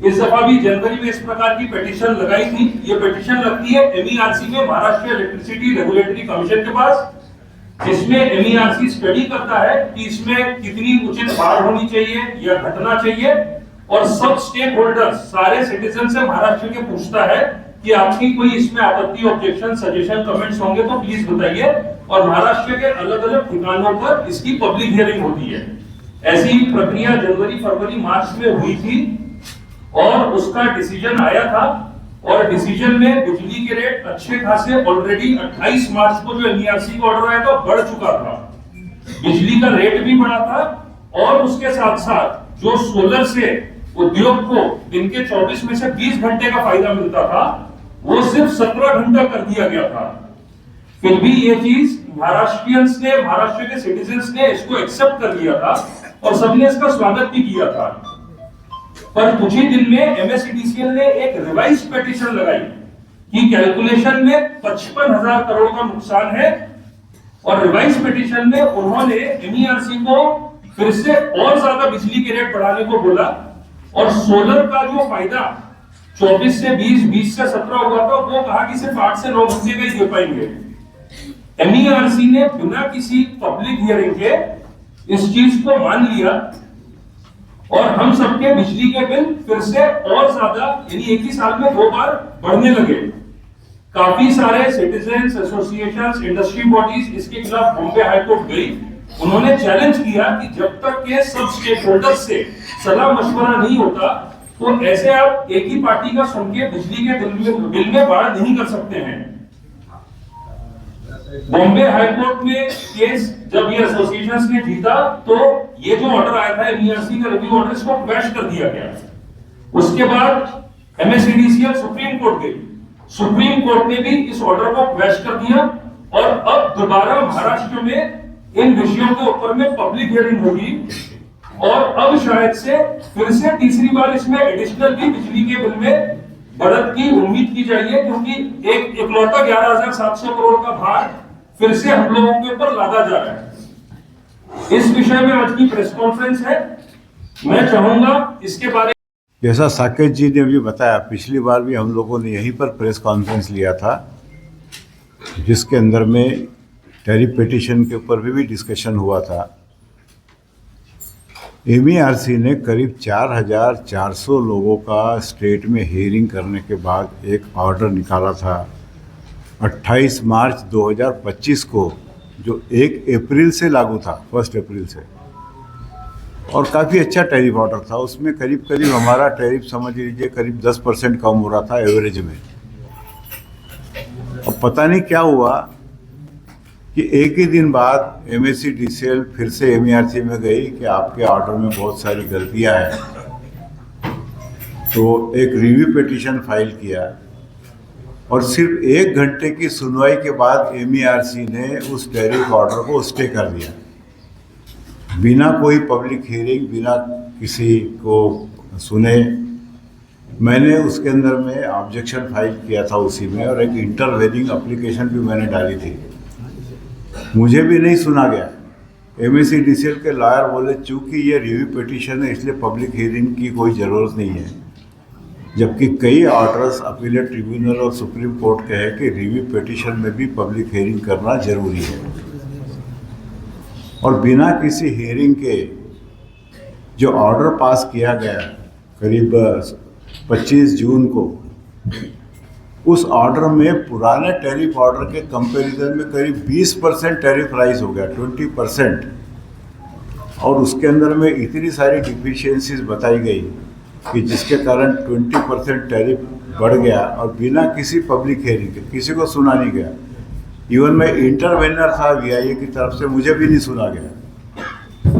इस दफा भी जनवरी में इस प्रकार की पिटीशन लगाई थी। ये पिटीशन लगती है एमईआरसी में, महाराष्ट्र इलेक्ट्रिसिटी रेगुलेटरी कमीशन के पास, जिसमें एमईआरसी स्टडी करता है कि इसमें कितनी उचित बाढ़ होनी चाहिए या घटना चाहिए, और सब स्टेक होल्डर्स, सारे सिटीजन से महाराष्ट्र के पूछता है कि आपकी कोई इसमें आपत्ति, ऑब्जेक्शन, सजेशन, कमेंट्स होंगे तो प्लीज बताइए, और महाराष्ट्र के अलग अलग ठिकानों पर इसकी पब्लिक हियरिंग होती है। ऐसी प्रक्रिया जनवरी, फरवरी, मार्च में हुई थी और उसका डिसीजन आया था, और डिसीजन में बिजली के रेट अच्छे खासे ऑलरेडी 28 मार्च को जो एमईआरसी का ऑर्डर आया था बढ़ चुका था, बिजली का रेट भी बढ़ा था, और उसके साथ साथ जो सोलर से उद्योग को दिन के 24 में से 20 घंटे का फायदा मिलता था वो सिर्फ 17 घंटा कर दिया गया था। फिर भी ये चीज महाराष्ट्रियंस ने, महाराष्ट्र के सिटीजन्स ने इसको एक्सेप्ट कर लिया था और सबने इसका स्वागत भी किया था। पर कुछ ही दिन में एमएससीडीसीएल ने एक रिवाइज पिटीशन लगाई कि कैलकुलेशन में 55,000 करोड़ का नुकसान है, और रिवाइज पिटीशन में उन्होंने एमईआरसी को फिर से और ज्यादा बिजली के रेट बढ़ाने को बोला, और सोलर का जो फायदा 24 से 20, 20 से 17 हुआ था, वो कहा कि सिर्फ 8 से 9 घंटे का ही दे पाएंगे। एमईआरसी ने बिना किसी पब्लिक हियरिंग के इस चीज को मान लिया, और हम सबके बिजली के बिल फिर से और ज्यादा, यानी एक ही साल में 2 बार बढ़ने लगे। काफी सारे सिटीजन्स, एसोसिएशंस, इंडस्ट्री बॉडीज इसके खिलाफ बॉम्बे हाईकोर्ट गई। उन्होंने चैलेंज किया कि जब तक के सब स्टेक होल्डर्स से सलाह मशवरा नहीं होता तो ऐसे आप एक ही पार्टी का सुन के बिजली के बिल में बढ़ा नहीं कर सकते हैं। बॉम्बे हाईकोर्ट में केस जब ये एसोसिएशंस ने जीता तो ये जो ऑर्डर आया था एमईआरसी का रिव्यू ऑर्डर, इसको क्वैश कर दिया गया। उसके बाद एमएससीडीसीएल सुप्रीम कोर्ट गई, सुप्रीम कोर्ट ने भी इस ऑर्डर को क्वैश कर दिया, और अब दोबारा महाराष्ट्र में इन विषयों के ऊपर में पब्लिक हियरिंग होगी, और अब शायद से फिर से तीसरी बार इसमें एडिशनल भी बिजली के बिल में बढ़त की उम्मीद की जाइए, क्योंकि एक इकलौता 11,700 करोड़ का भार फिर से हम लोगों के ऊपर लादा जा रहा है। इस विषय में आज की प्रेस कॉन्फ्रेंस है। मैं चाहूंगा इसके बारे में, जैसा साकेत जी ने भी बताया, पिछली बार भी हम लोगों ने यहीं पर प्रेस कॉन्फ्रेंस लिया था, जिसके अंदर में टैरिफ पिटीशन के ऊपर भी डिस्कशन हुआ था। एमईआरसी ने करीब 4,400 लोगों का स्टेट में हियरिंग करने के बाद एक ऑर्डर निकाला था 28 मार्च 2025 को, जो 1 अप्रैल से लागू था, 1 अप्रैल से, और काफ़ी अच्छा टैरिफ ऑर्डर था। उसमें करीब करीब हमारा टैरिफ समझ लीजिए करीब 10% कम हो रहा था एवरेज में। अब पता नहीं क्या हुआ कि एक ही दिन बाद एमएससीडीसीएल फिर से एमईआरसी में गई कि आपके ऑर्डर में बहुत सारी गलतियां हैं, तो एक रिव्यू पिटीशन फाइल किया, और सिर्फ 1 घंटे की सुनवाई के बाद एमईआरसी ने उस टैरिफ ऑर्डर को स्टे कर दिया, बिना कोई पब्लिक हियरिंग, बिना किसी को सुने। मैंने उसके अंदर में ऑब्जेक्शन फाइल किया था उसी में, और एक इंटरवेनिंग एप्लीकेशन भी मैंने डाली थी। मुझे भी नहीं सुना गया। एमएससीडीसीएल के लॉयर बोले चूंकि ये रिव्यू पिटीशन है इसलिए पब्लिक हियरिंग की कोई ज़रूरत नहीं है, जबकि कई ऑर्डर्स अपीलेट ट्रिब्यूनल और सुप्रीम कोर्ट के हैं कि रिव्यू पिटीशन में भी पब्लिक हियरिंग करना जरूरी है। और बिना किसी हियरिंग के जो ऑर्डर पास किया गया करीब 25 जून को, उस ऑर्डर में पुराने टैरिफ ऑर्डर के कंपैरिजन में करीब 20% टैरिफ राइज हो गया, 20%, और उसके अंदर में इतनी सारी डिफिशियंसीज बताई गई कि जिसके कारण 20% टैरिफ बढ़ गया, और बिना किसी पब्लिक हियरिंग के, किसी को सुना नहीं गया। इवन मैं इंटरवेनर था वीआईए की तरफ से, मुझे भी नहीं सुना गया,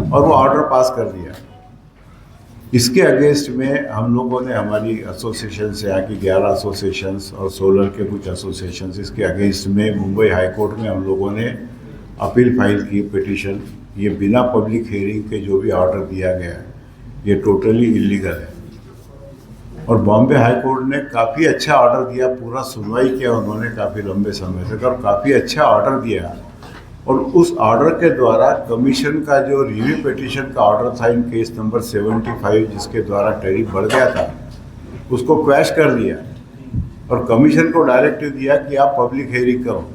और वो ऑर्डर पास कर दिया। इसके अगेंस्ट में हम लोगों ने, हमारी एसोसिएशन से आके 11 एसोसिएशंस और सोलर के कुछ एसोसिएशंस, इसके अगेंस्ट में मुंबई हाई कोर्ट में हम लोगों ने अपील फाइल की, पिटीशन। ये बिना पब्लिक हियरिंग के जो भी ऑर्डर दिया गया है ये टोटली इलीगल है, और बॉम्बे हाई कोर्ट ने काफ़ी अच्छा ऑर्डर दिया, पूरा सुनवाई किया उन्होंने काफ़ी लंबे समय तक, और काफ़ी अच्छा ऑर्डर दिया। और उस ऑर्डर के द्वारा कमीशन का जो रिव्यू पिटीशन का ऑर्डर था इन केस नंबर 75, जिसके द्वारा टैरिफ बढ़ गया था, उसको क्वैश कर दिया और कमीशन को डायरेक्टिव दिया कि आप पब्लिक हेयरिंग करो।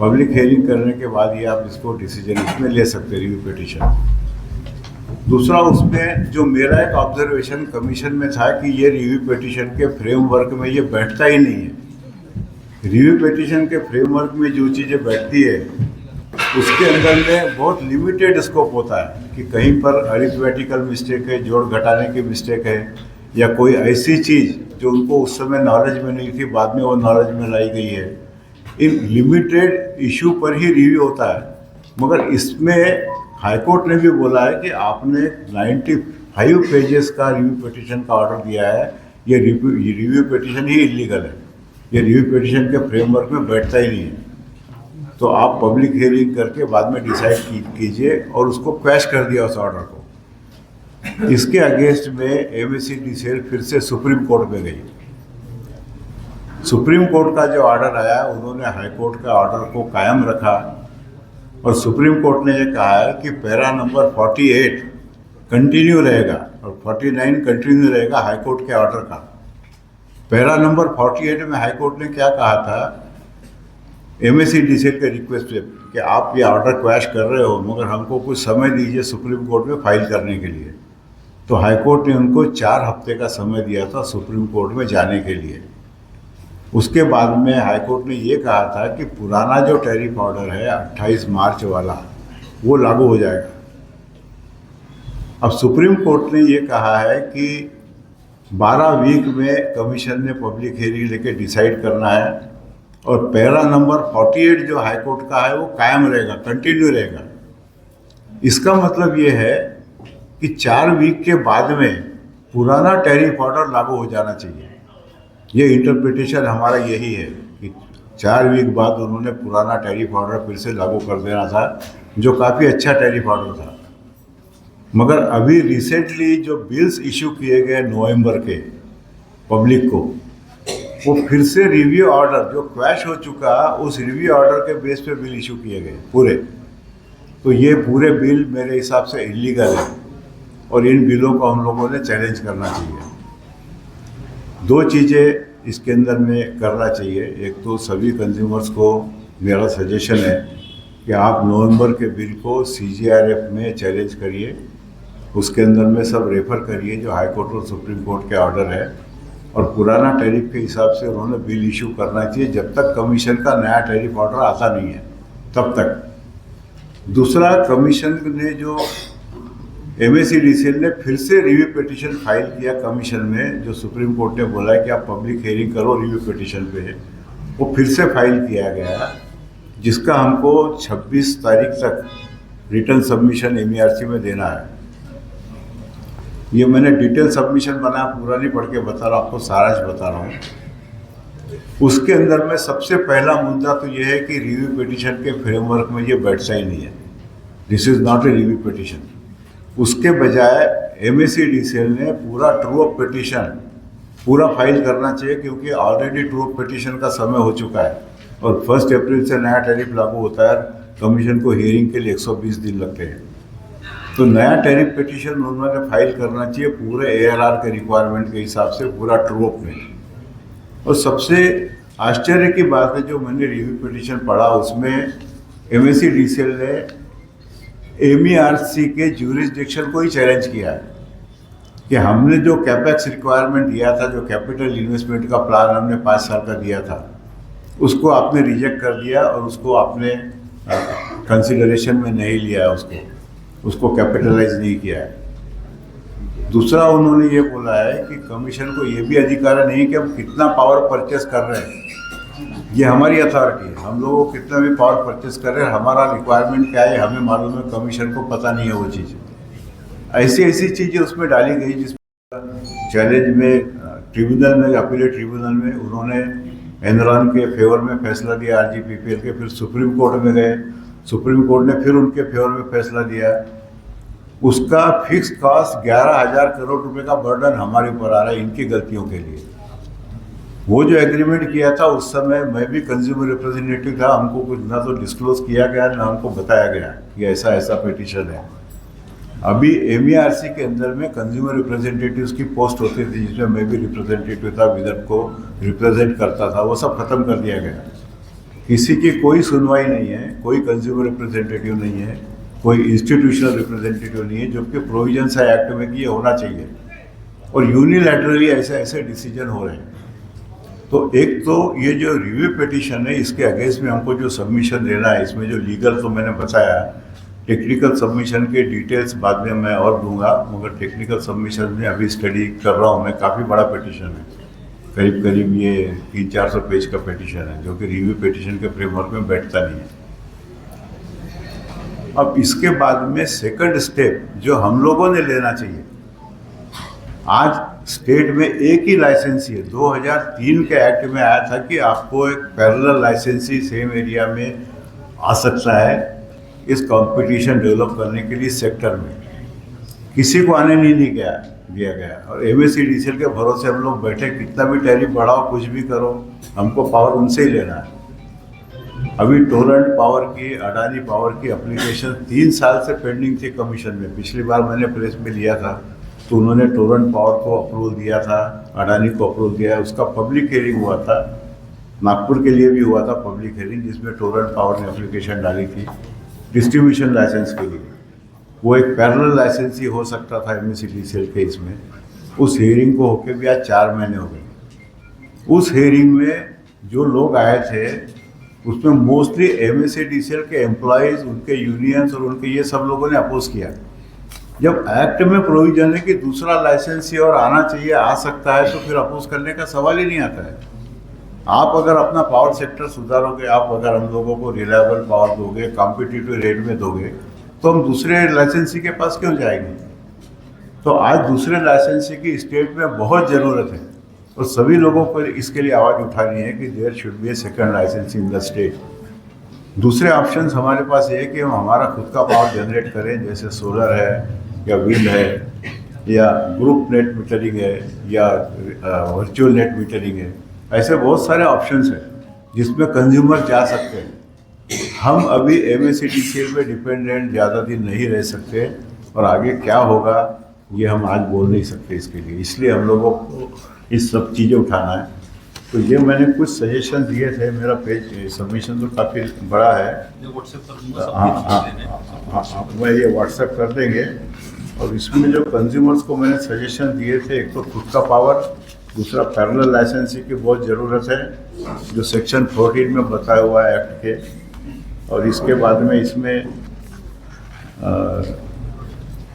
पब्लिक हेयरिंग करने के बाद ही आप इसको डिसीजन इसमें ले सकते, रिव्यू पिटीशन। दूसरा, उसमें जो मेरा एक ऑब्जर्वेशन कमीशन में था कि ये रिव्यू पिटीशन के फ्रेमवर्क में ये बैठता ही नहीं है। रिव्यू पिटीशन के फ्रेमवर्क में जो चीज़ें बैठती है उसके अंदर में बहुत लिमिटेड स्कोप होता है कि कहीं पर अरिथमेटिकल मिस्टेक है, जोड़ घटाने की मिस्टेक है, या कोई ऐसी चीज़ जो उनको उस समय नॉलेज में नहीं थी, बाद में वो नॉलेज में लाई गई है। इन लिमिटेड इशू पर ही रिव्यू होता है। मगर इसमें हाईकोर्ट ने भी बोला है कि आपने 95 पेजेस का रिव्यू पिटीशन का ऑर्डर दिया है, ये रिव्यू पिटीशन ही इलीगल है, ये रिव्यू पिटीशन के फ्रेमवर्क में बैठता ही नहीं है। तो आप पब्लिक हियरिंग करके बाद में डिसाइड कीजिए, और उसको क्वैश कर दिया उस ऑर्डर को। इसके अगेंस्ट में MSCDCL फिर से सुप्रीम कोर्ट में गई। सुप्रीम कोर्ट का जो ऑर्डर आया, उन्होंने हाई कोर्ट का ऑर्डर को कायम रखा, और सुप्रीम कोर्ट ने ये कहा है कि पैरा नंबर 48 कंटिन्यू रहेगा और 49 कंटिन्यू रहेगा हाई कोर्ट के ऑर्डर का। पैरा नंबर 48 में हाई कोर्ट ने क्या कहा था, MSCDCL के रिक्वेस्ट पे कि आप ये ऑर्डर क्वैश कर रहे हो, मगर हमको कुछ समय दीजिए सुप्रीम कोर्ट में फाइल करने के लिए। तो हाई कोर्ट ने उनको 4 हफ्ते का समय दिया था सुप्रीम कोर्ट में जाने के लिए। उसके बाद में हाई कोर्ट ने ये कहा था कि पुराना जो टैरिफ ऑर्डर है 28 मार्च वाला, वो लागू हो जाएगा। अब सुप्रीम कोर्ट ने ये कहा है कि 12 वीक में कमीशन ने पब्लिक हियरिंग लेके डिसाइड करना है, और पैरा नंबर 48 जो हाई कोर्ट का है वो कायम रहेगा, कंटिन्यू रहेगा। इसका मतलब ये है कि 4 वीक के बाद में पुराना टैरिफ ऑर्डर लागू हो जाना चाहिए। ये इंटरप्रिटेशन हमारा यही है कि 4 वीक बाद उन्होंने पुराना टैरिफ ऑर्डर फिर से लागू कर देना था, जो काफ़ी अच्छा टैरिफ ऑर्डर था। मगर अभी रिसेंटली जो बिल्स इशू किए गए नवंबर के पब्लिक को, वो फिर से रिव्यू ऑर्डर जो क्वैश हो चुका, उस रिव्यू ऑर्डर के बेस पे बिल इशू किए गए पूरे। तो ये पूरे बिल मेरे हिसाब से इलीगल है, और इन बिलों को हम लोगों ने चैलेंज करना चाहिए। 2 चीज़ें इसके अंदर में करना चाहिए। एक तो सभी कंज्यूमर्स को मेरा सजेशन है कि आप नवंबर के बिल को CJRF में चैलेंज करिए, उसके अंदर में सब रेफर करिए जो हाई कोर्ट और सुप्रीम कोर्ट के ऑर्डर है, और पुराना टैरिफ के हिसाब से उन्होंने बिल इशू करना चाहिए जब तक कमीशन का नया टैरिफ ऑर्डर आता नहीं है, तब तक। दूसरा, कमीशन ने जो MSCDCL ने फिर से रिव्यू पिटीशन फाइल किया कमीशन में, जो सुप्रीम कोर्ट ने बोला है कि आप पब्लिक हियरिंग करो रिव्यू पिटीशन पे, वो फिर से फाइल किया गया, जिसका हमको 26 तारीख तक रिटर्न सबमिशन MERC में देना है। ये मैंने डिटेल सबमिशन बनाया, पूरा नहीं पढ़ के बता रहा, आपको सारांश बता रहा हूँ। उसके अंदर में सबसे पहला मुद्दा तो ये है कि रिव्यू पिटीशन के फ्रेमवर्क में ये बैठता ही नहीं है। This is not a review petition. उसके बजाय MSCDCL ने पूरा ट्रू अप पिटीशन पूरा फाइल करना चाहिए, क्योंकि ऑलरेडी ट्रू अप पिटीशन का समय हो चुका है, और 1 अप्रैल से नया टैरिफ लागू होता है। कमीशन को हियरिंग के लिए 120 दिन लगते हैं। तो नया टैरिफ पिटीशन उन्होंने फाइल करना चाहिए पूरे ARR के रिक्वायरमेंट के हिसाब से, पूरा ट्रू अप में। और सबसे आश्चर्य की बात है, जो मैंने रिव्यू पिटीशन पढ़ा उसमें MSCDCL ने MERC के ज्यूरिसडिक्शन को ही चैलेंज किया है कि हमने जो कैपेक्स रिक्वायरमेंट दिया था, जो कैपिटल इन्वेस्टमेंट का प्लान हमने 5 साल का दिया था, उसको आपने रिजेक्ट कर दिया, और उसको आपने कंसिडरेशन में नहीं लिया है, उसको कैपिटलाइज नहीं किया है। दूसरा, उन्होंने ये बोला है कि कमीशन को ये भी अधिकार नहीं है कि हम कितना पावर परचेस कर रहे हैं, ये हमारी अथॉरिटी है। हम लोगों को कितना भी पावर परचेस कर रहे हैं, हमारा रिक्वायरमेंट क्या है हमें मालूम है, कमीशन को पता नहीं है वो चीज़। ऐसी चीज़ें उसमें डाली गई जिसमें चैलेंज में ट्रिब्यूनल में, अपीलेट ट्रिब्यूनल में उन्होंने एनरॉन के फेवर में फैसला दिया, RGPPL के, फिर सुप्रीम कोर्ट में गए, सुप्रीम कोर्ट ने फिर उनके फेवर में फैसला दिया। उसका फिक्स कॉस्ट 11,000 करोड़ रुपए का बर्डन हमारे ऊपर आ रहा है इनकी गलतियों के लिए। वो जो एग्रीमेंट किया था उस समय मैं भी कंज्यूमर रिप्रेजेंटेटिव था, हमको कुछ ना तो डिस्क्लोज किया गया ना हमको बताया गया कि ऐसा पिटीशन है। अभी MERC के अंदर में कंज्यूमर रिप्रेजेंटेटिव्स की पोस्ट होती थी, जिसमें मैं भी रिप्रेजेंटेटिव था, विदर्भ को रिप्रेजेंट करता था, वो सब खत्म कर दिया गया। किसी की कोई सुनवाई नहीं है, कोई कंज्यूमर रिप्रेजेंटेटिव नहीं है, कोई इंस्टीट्यूशनल रिप्रेजेंटेटिव नहीं है, जबकि प्रोविजंस है एक्ट में कि ये होना चाहिए, और यूनिलैटरली ऐसे ऐसे डिसीजन हो रहे हैं। तो एक तो ये जो रिव्यू पिटीशन है, इसके अगेंस्ट में हमको जो सबमिशन देना है, इसमें जो लीगल तो मैंने बताया, टेक्निकल सबमिशन के डिटेल्स बाद में मैं और दूंगा, मगर टेक्निकल सबमिशन में अभी स्टडी कर रहा हूँ मैं। काफ़ी बड़ा पिटीशन है, करीब करीब ये 300-400 पेज का पिटीशन है, जो कि रिव्यू पिटीशन के फ्रेमवर्क में बैठता नहीं है। अब इसके बाद में सेकंड स्टेप जो हम लोगों ने लेना चाहिए, आज स्टेट में एक ही लाइसेंसी है। 2003 के एक्ट में आया था कि आपको एक पैरेलल लाइसेंसी सेम एरिया में आ सकता है इस कंपटीशन डेवलप करने के लिए सेक्टर में। किसी को आने नहीं दिया गया, और MSEDCL के भरोसे हम लोग बैठे, कितना भी टैरिफ बढ़ाओ, कुछ भी करो, हमको पावर उनसे ही लेना है। अभी टोरेंट पावर की, अडानी पावर की एप्लीकेशन 3 साल से पेंडिंग थी कमीशन में। पिछली बार मैंने प्रेस में लिया था, तो उन्होंने टोरेंट पावर को अप्रूवल दिया था, अडानी को अप्रूवल दिया है। उसका पब्लिक हियरिंग हुआ था, नागपुर के लिए भी हुआ था पब्लिक हियरिंग, जिसमें टोरेंट पावर ने एप्लीकेशन डाली थी डिस्ट्रीब्यूशन लाइसेंस के लिए। वो एक पैरेलल लाइसेंस ही हो सकता था MSEDCL के इसमें। उस हियरिंग को होके भी आज 4 महीने हो गए। उस हियरिंग में जो लोग आए थे, उसमें मोस्टली MSEDCL के एम्प्लॉयज़, उनके यूनियंस और उनके ये सब लोगों ने अपोज किया। जब एक्ट में प्रोविजन है कि दूसरा लाइसेंस और आना चाहिए, आ सकता है, तो फिर अपोज करने का सवाल ही नहीं आता है। आप अगर अपना पावर सेक्टर सुधारोगे, आप अगर हम लोगों को रिलायबल पावर दोगे, कॉम्पिटिटिव रेट में दोगे, तो हम दूसरे लाइसेंसी के पास क्यों जाएंगे? तो आज दूसरे लाइसेंसी की स्टेट में बहुत ज़रूरत है, और सभी लोगों को इसके लिए आवाज़ उठानी है कि there should be a second licensee in the state. दूसरे ऑप्शंस हमारे पास ये है कि हम हमारा खुद का पावर जनरेट करें, जैसे सोलर है या विंड है या ग्रुप नेट मीटरिंग है या वर्चुअल नेट मीटरिंग है। ऐसे बहुत सारे ऑप्शंस हैं जिसमें कंज्यूमर जा सकते हैं। हम अभी MSEDCL पे डिपेंडेंट ज़्यादा दिन नहीं रह सकते, और आगे क्या होगा ये हम आज बोल नहीं सकते इसके लिए। इसलिए हम लोगों को इस सब चीज़ें उठाना है। तो ये मैंने कुछ सजेशन दिए थे। मेरा पेज सबमिशन तो काफ़ी बड़ा है, हाँ, मैं ये व्हाट्सएप कर देंगे। और इसमें जो कंज्यूमर्स को मैंने सजेशन दिए थे, एक तो खुद का पावर, दूसरा पैरेलल लाइसेंसी की बहुत ज़रूरत है जो सेक्शन 14 में बताया हुआ है एक्ट के, और इसके बाद में इसमें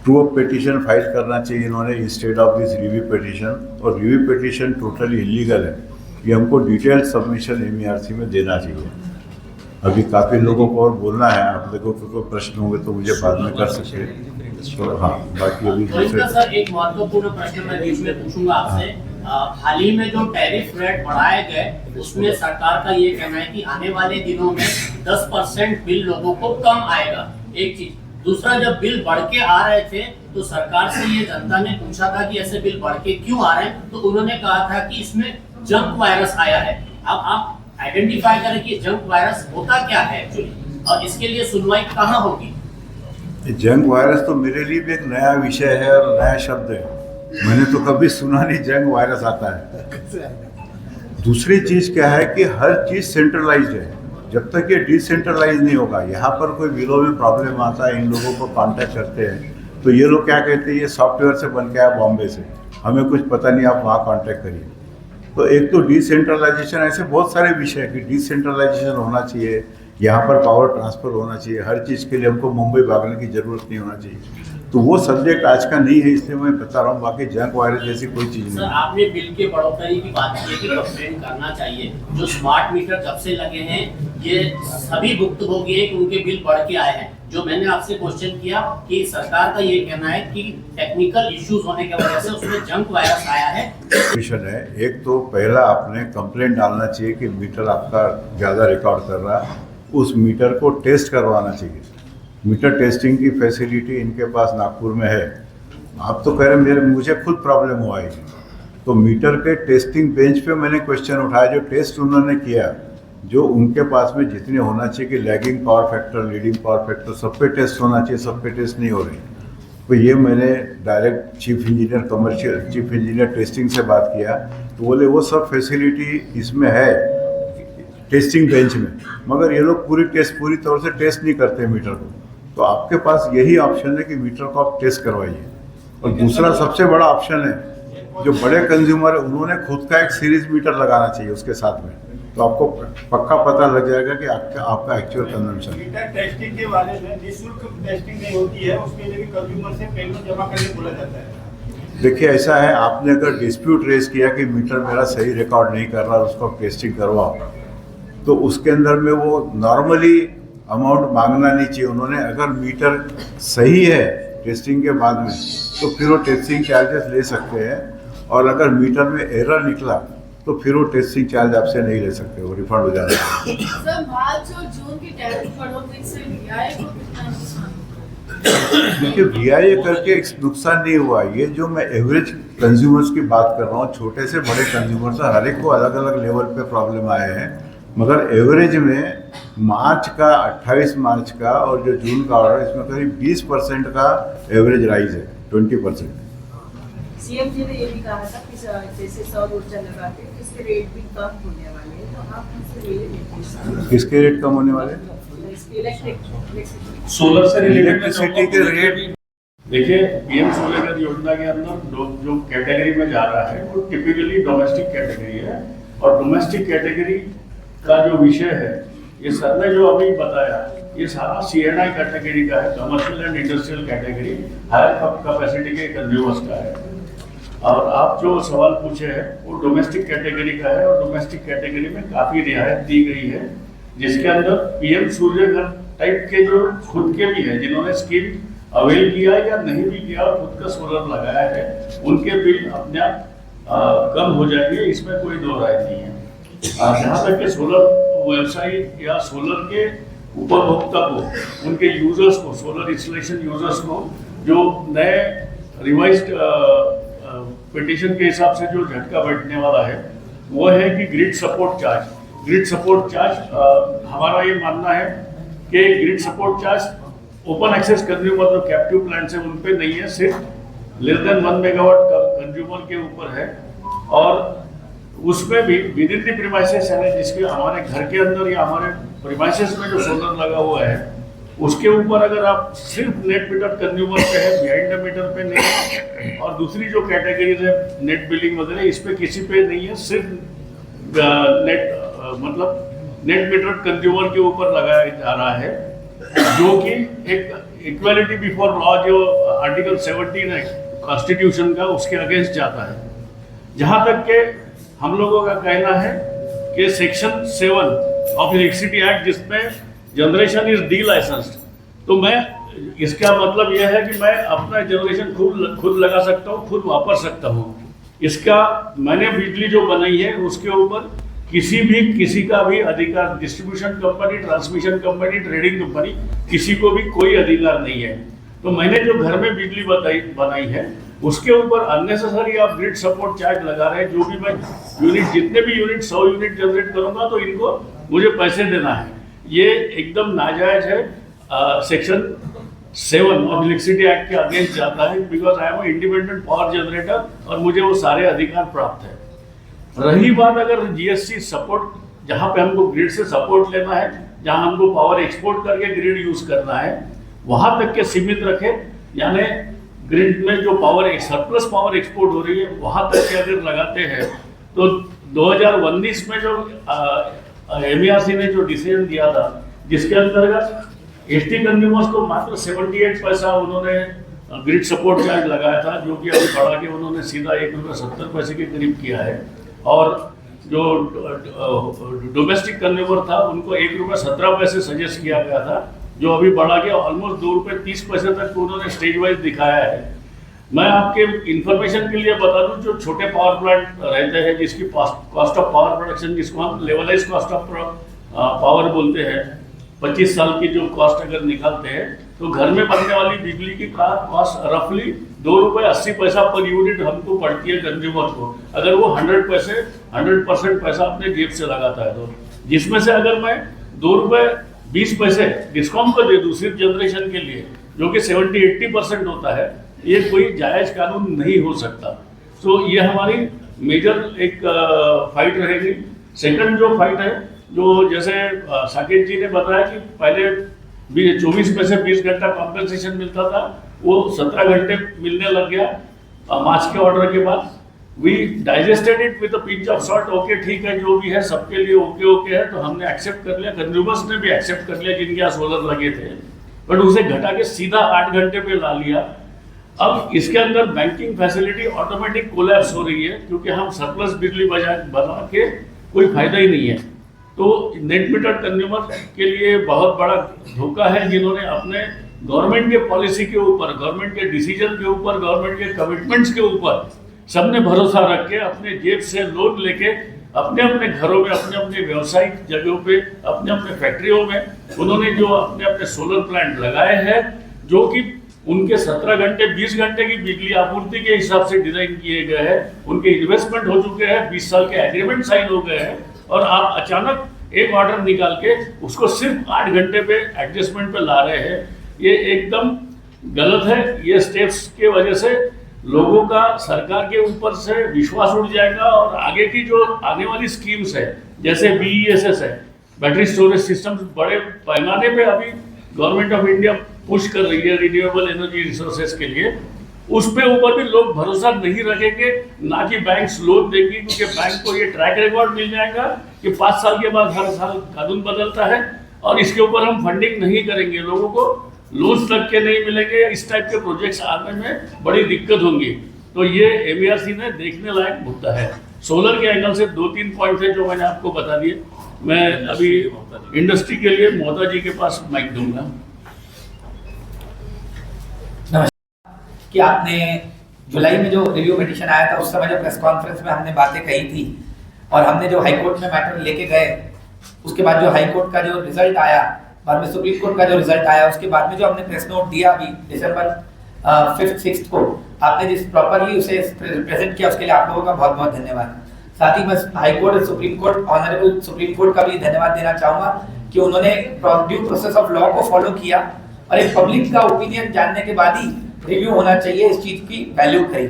ट्रू अप पिटीशन फाइल करना चाहिए इन्होंने instead of this review petition. और रिव्यू पिटीशन टोटली इलीगल है, ये हमको डिटेल सबमिशन MERC में देना चाहिए। अभी काफ़ी लोगों को और बोलना है, आप लोगों को कोई प्रश्न होंगे तो मुझे बाद में कर सकते हैं। तो हाँ, बाकी अभी सर एक महत्वपूर्ण प्रश्न मैं बीच में पूछूंगा आपसे। हाल ही में जो टैरिफ रेट बढ़ाए गए, उसमें सरकार का ये कहना है कि आने वाले दिनों में 10% बिल लोगों को कम आएगा, एक चीज। दूसरा, जब बिल बढ़ के आ रहे थे तो सरकार से ये जनता ने पूछा था कि ऐसे बिल बढ़ के क्यों आ रहे हैं, तो उन्होंने कहा था कि इसमें जंक वायरस आया है। अब आप आइडेंटिफाई करें कि जंक वायरस होता क्या है एक्चुअली, और इसके लिए सुनवाई कहाँ होगी? जंक वायरस तो मेरे लिए भी एक नया विषय है और नया शब्द है। मैंने तो कभी सुना नहीं जंक वायरस आता है। दूसरी चीज़ क्या है कि हर चीज़ सेंट्रलाइज्ड है। जब तक ये डिसेंट्रलाइज नहीं होगा, यहाँ पर कोई बिलों में प्रॉब्लम आता है, इन लोगों को कांटेक्ट करते हैं, तो ये लोग क्या कहते हैं, ये सॉफ्टवेयर से बन के आया बॉम्बे से, हमें कुछ पता नहीं, आप वहाँ कांटेक्ट करिए। तो एक तो डिसेंट्रलाइजेशन, ऐसे बहुत सारे विषय हैं कि डिसेंट्रलाइजेशन होना चाहिए, यहाँ पर पावर ट्रांसफ़र होना चाहिए। हर चीज़ के लिए हमको मुंबई भागने की ज़रूरत नहीं होना चाहिए। तो वो सब्जेक्ट आज का नहीं है, इसलिए मैं बता रहा हूँ। बाकी जंक वायरस जैसी कोई चीज़ नहीं। सर, आपने बिल के बढ़ोतरी की बात की कि कंप्लेंट करना चाहिए। जो स्मार्ट मीटर जब से लगे हैं, ये सभी भुक्त हो गए कि उनके बिल बढ़ के आए हैं। जो मैंने आपसे क्वेश्चन किया कि सरकार का ये कहना है कि टेक्निकल इश्यूज होने की वजह से उसमें जंक वायरस आया है। मिशन है, एक तो पहला आपने कंप्लेंट डालना चाहिए कि मीटर आपका ज़्यादा रिकॉर्ड कर रहा है, उस मीटर को टेस्ट करवाना चाहिए। मीटर टेस्टिंग की फैसिलिटी इनके पास नागपुर में है। आप तो कह रहे मुझे खुद प्रॉब्लम हुआ है, तो मीटर के टेस्टिंग बेंच पे मैंने क्वेश्चन उठाया। जो टेस्ट उन्होंने किया, जो उनके पास में जितने होना चाहिए कि lagging power factor, leading power factor, सब पे टेस्ट होना चाहिए, सब पे टेस्ट नहीं हो रही। तो ये मैंने direct chief engineer commercial, chief engineer testing से बात किया, तो बोले वो सब फैसिलिटी इसमें है टेस्टिंग बेंच में, मगर ये लोग पूरी तौर से टेस्ट नहीं करते मीटर को। तो आपके पास यही ऑप्शन है कि मीटर को आप टेस्ट करवाइए। और दूसरा सबसे बड़ा ऑप्शन है, जो बड़े कंज्यूमर है उन्होंने खुद का एक सीरीज मीटर लगाना चाहिए उसके साथ में, तो आपको पक्का पता लग जाएगा कि आपका एक्चुअल कंजम्पशन। मीटर टेस्टिंग के बारे में निःशुल्क टेस्टिंग नहीं होती है, उसके लिए कंज्यूमर से पेमेंट जमा करने बोला जाता है। देखिए ऐसा है, आपने अगर डिस्प्यूट रेज किया कि मीटर मेरा सही रिकॉर्ड नहीं कर रहा, उसको टेस्टिंग करवाओ, तो उसके अंदर में वो नॉर्मली अमाउंट मांगना नहीं चाहिए उन्होंने। अगर मीटर सही है टेस्टिंग के बाद में तो फिर वो टेस्टिंग चार्जेस ले सकते हैं, और अगर मीटर में एरर निकला तो फिर वो टेस्टिंग चार्ज आपसे नहीं ले सकते, वो रिफंड हो जाता है। सर मार्च और जून की टैरिफ बढ़ोतरी से VIA को कितना नुकसान? देखिए VIA करके नुकसान नहीं हुआ, ये जो मैं एवरेज कंज्यूमर्स की बात कर रहा हूँ, छोटे से बड़े कंज्यूमर्स हर एक को अलग अलग लेवल पे प्रॉब्लम आए हैं, मगर एवरेज में मार्च का 28 मार्च का और जो जून का ऑर्डर, इसमें करीब 20% का एवरेज राइज है, 20%। सीएम जी ने ये भी कहा था कि जैसे सौर ऊर्जा लगाते हैं इसके रेट भी कम होने वाले हैं, तो आप उससे रिलेटेड किसके रेट कम होने वाले? इलेक्ट्रिक सोलर से रिलेटेड इलेक्ट्रिसिटी के रेट, देखिए पीएम सूर्यघर योजना के अंदर जो कैटेगरी में जा रहा है वो टिपिकली डोमेस्टिक कैटेगरी है, और डोमेस्टिक कैटेगरी का जो विषय है, ये सर ने जो अभी बताया, ये सारा CNI कैटेगरी का है, commercial and industrial category, higher capacity के कंज्यूमर्स का है। और आप जो सवाल पूछे हैं वो डोमेस्टिक कैटेगरी का है, और डोमेस्टिक कैटेगरी में काफ़ी रियायत दी गई है, जिसके अंदर पीएम सूर्यघर टाइप के जो खुद के भी है, जिन्होंने स्कीम अवेल किया या नहीं भी किया और खुद का सोलर लगाया है, उनके बिल अपने आप कम हो जाएंगे, इसमें कोई दो राय नहीं है। जहाँ तक के सोलर व्यवसायी या सोलर के उपभोक्ता को, उनके यूजर्स को, सोलर इंस्टॉलेशन यूजर्स को जो नए रिवाइज्ड पिटीशन के हिसाब से जो झटका बैठने वाला है वो है कि grid support charge. Grid support charge हमारा ये मानना है कि grid support charge open access consumer जो कैप्टिव प्लांट्स हैं उन पे नहीं है, सिर्फ लेस देन 1 मेगावाट कंज्यूमर के ऊपर है। और उसमें भी विद इन द प्रीमाइसेस है, जिसके हमारे घर के अंदर या हमारे प्रीमाइसेस में जो सोलर लगा हुआ है उसके ऊपर अगर आप सिर्फ नेट मीटर कंज्यूमर पे है, बिहाइंड द मीटर पे नहीं है, और दूसरी जो कैटेगरीज है नेट बिलिंग वगैरह, इस पे किसी पे नहीं है, सिर्फ मतलब नेट मीटर कंज्यूमर के ऊपर लगाया जा रहा है, जो कि एक इक्वालिटी बिफोर लॉ जो आर्टिकल 17 है कॉन्स्टिट्यूशन का, उसके अगेंस्ट जाता है। जहाँ तक के हम लोगों का कहना है कि सेक्शन 7 ऑफ इलेक्ट्रिसिटी एक्ट, जिसमें जनरेशन इज डी लाइसेंस्ड, तो मैं इसका मतलब यह है कि मैं अपना जनरेशन खुद लगा सकता हूँ, खुद वापर सकता हूँ। इसका मैंने बिजली जो बनाई है उसके ऊपर किसी का भी अधिकार, distribution company, transmission company, trading company, किसी को भी कोई अधिकार नहीं है। तो मैंने जो घर में बिजली बनाई है उसके ऊपर अननेसेसरी आप ग्रिड सपोर्ट चार्ज लगा रहे हैं। जो भी मैं यूनिट, जितने भी यूनिट 100 यूनिट जनरेट करूंगा तो इनको मुझे पैसे देना है, ये एकदम नाजायज है। सेक्शन 7 ऑफ इलेक्ट्रिसिटी एक्ट के अगेंस्ट जाता है, because I am independent power generator और मुझे वो सारे अधिकार प्राप्त है। रही बात अगर GST सपोर्ट, जहाँ पे हमको ग्रिड से सपोर्ट लेना है, जहाँ हमको पावर एक्सपोर्ट करके ग्रिड यूज करना है, वहां तक के सीमित रखे, यानी ग्रिड में जो पावर सरप्लस पावर एक्सपोर्ट हो रही है वहां तक के अगर लगाते हैं तो 2019 में जो MERC ने जो डिसीजन दिया था, जिसके अंतर्गत ST कंज्यूमर्स को मात्र 78 पैसा उन्होंने ग्रिड सपोर्ट चार्ज लगाया था, जो कि अभी बढ़ा के उन्होंने सीधा ₹1.70 के करीब किया है। और जो डोमेस्टिक कंज्यूमर था उनको ₹1.17 सजेस्ट किया गया था, जो अभी बढ़ा के ऑलमोस्ट ₹2.30 तक उन्होंने स्टेज वाइज दिखाया है। मैं आपके इंफॉर्मेशन के लिए बता दूं, जो छोटे पावर प्लांट रहते हैं जिसकी कॉस्ट ऑफ पावर प्रोडक्शन, जिसको हम लेवलाइज कॉस्ट ऑफ पावर बोलते हैं, 25 साल की जो कॉस्ट अगर निकालते हैं तो घर में बनने वाली बिजली की कॉस्ट रफली ₹2.80 पर यूनिट हमको पड़ती है कंज्यूमर को, अगर वो 100% पैसा अपने जेब से लगाता है तो। जिसमें से अगर मैं ₹2.20 डिस्कॉम को दे दूं सिर्फ जनरेशन के लिए, जो कि 70-80% होता है, ये कोई जायज़ कानून नहीं हो सकता। तो ये हमारी मेजर एक फाइट रहेगी। सेकंड जो फाइट है, जो जैसे साकेत जी ने बताया कि पहले 24 में से 20 घंटा कॉम्पेंसेशन मिलता था, वो 17 घंटे मिलने लग गया मार्च के ऑर्डर के बाद। We digested it with a pinch of salt. Okay ठीक है, जो भी है सबके लिए ओके है, तो हमने एक्सेप्ट कर लिया, कंज्यूमर्स ने भी एक्सेप्ट कर लिया जिनके यहाँ सोलर लगे थे, बट उसे घटा के सीधा 8 घंटे पे ला लिया। अब इसके अंदर बैंकिंग फैसिलिटी ऑटोमेटिक कोलैप्स हो रही है, क्योंकि हम सरप्लस बिजली बना के कोई फायदा ही नहीं है। तो नेट मीटर कंज्यूमर के लिए बहुत बड़ा धोखा है, जिन्होंने अपने गवर्नमेंट के पॉलिसी के ऊपर, गवर्नमेंट के डिसीजन के ऊपर, गवर्नमेंट के कमिटमेंट्स के ऊपर सबने भरोसा रख के अपने जेब से लोन लेके अपने अपने घरों में, अपने अपने व्यवसायिक जगहों पे, अपने अपने फैक्ट्रियों में उन्होंने जो अपने अपने सोलर प्लांट लगाए हैं, जो कि उनके 17 घंटे 20 घंटे की बिजली आपूर्ति के हिसाब से डिजाइन किए गए हैं, उनके इन्वेस्टमेंट हो चुके हैं, 20 साल के एग्रीमेंट साइन हो गए हैं, और आप अचानक एक ऑर्डर निकाल के उसको सिर्फ 8 घंटे पे एडजस्टमेंट पे ला रहे हैं। ये एकदम गलत है। ये स्टेप्स के वजह से लोगों का सरकार के ऊपर से विश्वास उठ जाएगा, और आगे की जो आने वाली स्कीम्स है, जैसे BESS है, बैटरी स्टोरेज सिस्टम, बड़े पैमाने पे अभी गवर्नमेंट ऑफ इंडिया पुश कर रही है रिन्यूएबल एनर्जी रिसोर्सेज के लिए, उस पे ऊपर भी लोग भरोसा नहीं रखेंगे, ना कि बैंक्स लोन देंगे, क्योंकि बैंक को ये ट्रैक रिकॉर्ड मिल जाएगा कि 5 साल के बाद हर साल कानून बदलता है, और इसके ऊपर हम फंडिंग नहीं करेंगे, लोगों को लोन्स तक के नहीं मिलेंगे। इस टाइप के प्रोजेक्ट्स आने में बड़ी दिक्कत होंगी। तो ये MERC ने देखने लायक मुद्दा है। सोलर के एंगल से 2-3 पॉइंट है जो मैंने आपको बता दिए। मैं अभी इंडस्ट्री के लिए मोहता जी के पास माइक दूंगा। कि आपने जुलाई में जो रिव्यू पिटीशन आया था, उस समय जो प्रेस कॉन्फ्रेंस में हमने बातें कही थी, और हमने जो हाई कोर्ट में मैटर लेके गए, उसके बाद जो हाई कोर्ट का जो रिजल्ट आया, बाद में सुप्रीम कोर्ट का जो रिजल्ट आया, उसके बाद में जो हमने प्रेस नोट दिया अभी दिसंबर 5-6 को, आपने जिस प्रॉपरली उसे प्रेजेंट किया, उसके लिए आप लोगों का बहुत बहुत धन्यवाद। साथ ही मैं हाई कोर्ट और supreme court, honourable supreme court का भी धन्यवाद देना चाहूँगा कि उन्होंने ड्यू प्रोसेस ऑफ लॉ को फॉलो किया, और एक पब्लिक का ओपिनियन जानने के बाद ही रिव्यू होना चाहिए, इस चीज की वैल्यू करी।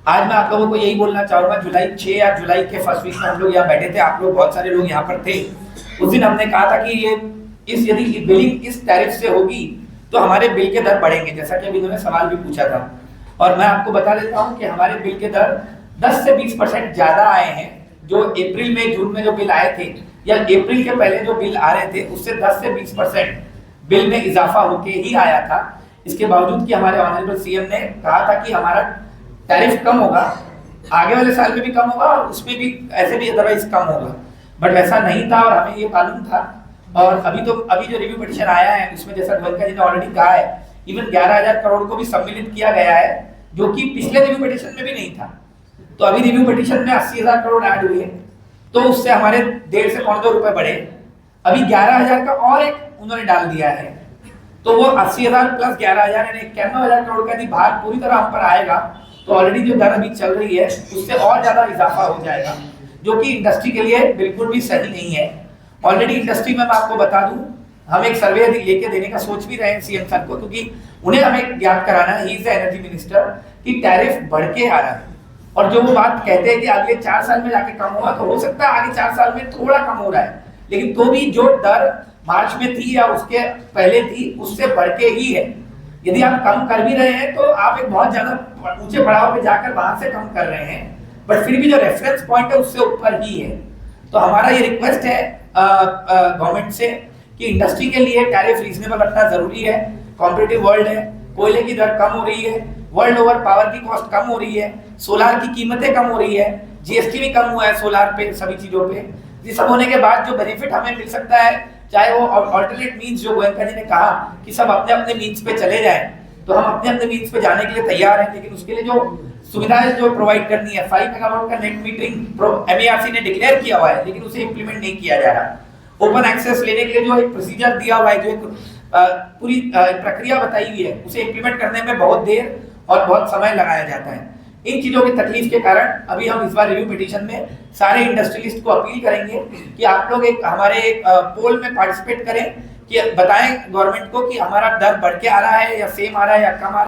आज मैं आप लोगों को यही बोलना चाहूंगा, जुलाई 6 या जुलाई के फर्स्ट वीक में हम लोग यहाँ बैठे थे, आप लोग बहुत सारे लोग यहाँ पर थे। उस दिन हमने कहा था कि ये यदि बिलिंग इस टैरिफ से होगी तो हमारे बिल के दर बढ़ेंगे, जैसा कि अभी इन्होंने सवाल भी पूछा था। और मैं आपको बता देता हूँ कि हमारे बिल के दर 10 से 20% ज्यादा आए हैं। जो अप्रैल में, जून में जो बिल आए थे, या अप्रैल के पहले जो बिल आ रहे थे, उससे 10 से 20% बिल में इजाफा होके ही आया था। इसके बावजूद कि हमारे ऑनरेबल CM ने कहा था कि हमारा टैरिफ कम होगा, आगे वाले साल में भी कम होगा, और उसमें भी ऐसे भी अदरवाइज कम होगा, बट वैसा नहीं था, और हमें ये मालूम था। और अभी जो रिव्यू पिटीशन आया है, उसमें जैसा गोयनका जी ने ऑलरेडी कहा है, इवन 11,000 करोड़ को भी सम्मिलित किया गया है, जो कि पिछले रिव्यू पिटीशन में भी नहीं था। तो अभी रिव्यू पिटीशन में 80,000 करोड़ ऐड हुए, तो उससे हमारे 1.5 से 2 रुपए बढ़े। अभी 11,000 का और एक उन्होंने डाल दिया है, तो वो 80,000 प्लस 11,000 यानी 91,000 करोड़ का यदि भार पूरी तरह हम पर आएगा, तो ऑलरेडी जो दर अभी चल रही है उससे और ज्यादा इजाफा हो जाएगा, जो कि इंडस्ट्री के लिए बिल्कुल भी सही नहीं है। ऑलरेडी इंडस्ट्री में मैं आपको बता दूं, हम एक सर्वे लेके देने का सोच भी रहे हैं CM सर को, क्योंकि उन्हें हमें ज्ञात कराना है, he is the energy minister, कि टैरिफ बढ़ के आ रहा है। और जो वो बात कहते हैं कि अगले 4 साल में जाके कम होगा, तो हो सकता है आगे 4 साल में थोड़ा कम हो रहा है, लेकिन तो भी जो दर मार्च में थी या उसके पहले थी, उससे बढ़ के ही है। यदि आप कम कर भी रहे हैं तो आप एक बहुत ज्यादा ऊंचे पड़ाव पे जाकर वहां से कम कर रहे हैं, बट फिर भी जो रेफरेंस पॉइंट है उससे ऊपर ही है। तो हमारा ये रिक्वेस्ट है गवर्नमेंट से कि इंडस्ट्री के लिए टैरिफ रीजनेबल रखना जरूरी है। कॉम्पिटिटिव वर्ल्ड है, कोयले की दर कम हो रही है, वर्ल्ड ओवर पावर की कॉस्ट कम हो रही है, सोलार की कीमतें कम हो रही है, GST भी कम हुआ है सोलार पे, सभी चीजों पे। ये सब होने के बाद जो बेनिफिट हमें मिल सकता है, चाहे वो ऑल्टरनेट मीन्स, जो गोयनका जी ने कहा कि सब अपने अपने मीन्स पे चले जाएं, तो हम अपने अपने मीन्स पे जाने के लिए तैयार हैं, लेकिन उसके लिए जो सुविधाएं जो प्रोवाइड करनी है, 5 मेगावाट का नेट मीटरिंग MERC ने डिक्लेयर किया हुआ है, लेकिन उसे इंप्लीमेंट नहीं किया जा रहा। ओपन एक्सेस लेने के लिए जो एक प्रोसीजर दिया हुआ है, जो एक पूरी प्रक्रिया बताई हुई है, उसे इंप्लीमेंट करने में बहुत देर और बहुत समय लगाया जाता है। इन चीजों की तकलीफ के कारण अभी हम इस बार रिव्यू पिटीशन में सारे इंडस्ट्रियलिस्ट को अपील करेंगे कि आप लोग हमारे पोल में पार्टिसिपेट करें कि बताएं गवर्नमेंट को कि हमारा दर बढ़ के आ रहा है या सेम आ रहा है या कम आ रहा है।